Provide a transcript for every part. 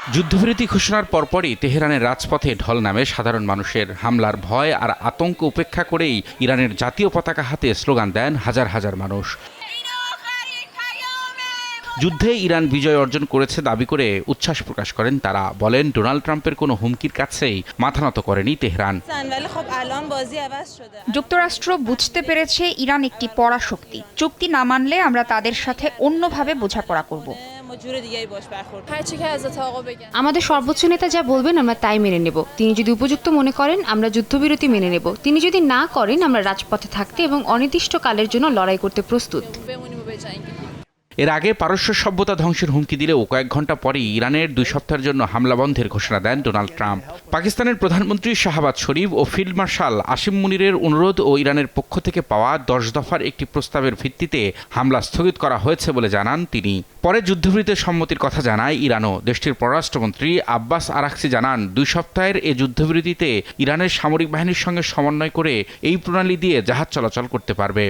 যুদ্ধবিরতি ঘোষণার পরপরই তেহরানের রাজপথে ঢল নামে সাধারণ মানুষের। হামলার ভয় আর আতঙ্ক উপেক্ষা করেই ইরানের জাতীয় পতাকা হাতে স্লোগান দেন হাজার হাজার মানুষ। যুদ্ধে ইরান বিজয় অর্জন করেছে দাবি করে উচ্ছ্বাস প্রকাশ করেন তারা। বলেন, ডোনাল্ড ট্রাম্পের কোনো হুমকির কাছেই মাথা নত করেনি তেহরান। যুক্তরাষ্ট্র বুঝতে পেরেছে ইরান একটি পরাশক্তি। চুক্তি না মানলে আমরা তাদের সাথে অন্যভাবে বোঝাপড়া করব। আমাদের সর্বোচ্চ নেতা যা বলবেন আমরা তাই মেনে নেব। তিনি যদি উপযুক্ত মনে করেন আমরা যুদ্ধবিরতি মেনে নেব। তিনি যদি না করেন আমরা রাজপথে থাকতে এবং অনির্দিষ্টকালের জন্য লড়াই করতে প্রস্তুত। এর আগে পারস্য সভ্যতা ধ্বংসের হুমকি দিলেও কয়েক ঘন্টা পরেই ইরানের 2 সপ্তাহের জন্য হামলা বন্ধের ঘোষণা দেন ডোনাল্ড ট্রাম্প। পাকিস্তানের প্রধানমন্ত্রী শাহবাজ শরীফ ও ফিল্ড মার্শাল আসিম মুনিরের অনুরোধ ও ইরানের পক্ষ থেকে পাওয়া 10 দফার একটি প্রস্তাবের ভিত্তিতে হামলা স্থগিত করা হয়েছে বলে জানান তিনি। পরে যুদ্ধবিরতির সম্মতির কথা জানায় ইরানও। দেশটির পররাষ্ট্রমন্ত্রী আব্বাস আরাকচি জানান, 2 সপ্তাহের এই যুদ্ধবিরতিতে ইরানের সামরিক বাহিনীর সঙ্গে সমন্বয় করে এই প্রণালী দিয়ে জাহাজ চলাচল করতে পারবে।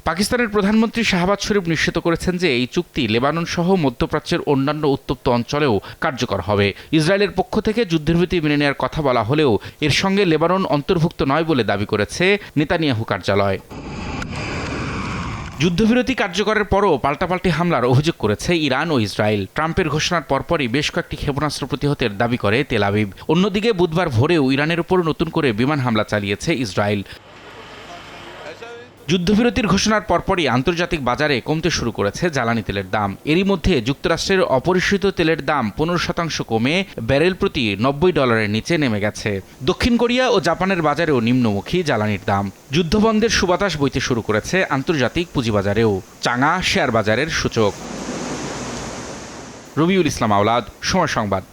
পাকিস্তানের প্রধানমন্ত্রী শাহবাজ শরীফ নিশ্চিত করেছেন যে এই চুক্তি লেবানন সহ মধ্যপ্রাচ্যের অন্যান্য উত্তপ্ত অঞ্চলেও কার্যকর হবে। ইসরায়েলের পক্ষ থেকে যুদ্ধবিরতি মেনে নেওয়ার কথা বলা হলেও এর সঙ্গে লেবানন অন্তর্ভুক্ত নয় বলে দাবি করেছে নেতানিয়াহু কার্যালয়। যুদ্ধবিরতি কার্যকরের পরও পাল্টাপাল্টি হামলার অভিযোগ করেছে ইরান ও ইসরায়েল। ট্রাম্পের ঘোষণার পরপরই বেশ কয়েকটি ক্ষেপণাস্ত্র প্রতিহতের দাবি করে তেল আবিব। অন্যদিকে বুধবার ভোরেও ইরানের উপর নতুন করে বিমান হামলা চালিয়েছে ইসরায়েল। যুদ্ধবিরতির ঘোষণার পরপরই আন্তর্জাতিক বাজারে কমতে শুরু করেছে জ্বালানি তেলের দাম। এরই মধ্যে যুক্তরাষ্ট্রের অপরিশোধিত তেলের দাম 15% কমে ব্যারেল প্রতি $90 নিচে নেমে গেছে। দক্ষিণ কোরিয়া ও জাপানের বাজারেও নিম্নমুখী জ্বালানির দাম। যুদ্ধবন্ধের সুবাতাস বইতে শুরু করেছে আন্তর্জাতিক পুঁজিবাজারেও। চাঙা শেয়ার বাজারের সূচক। রবিউল ইসলাম আওলাদ, সময় সংবাদ।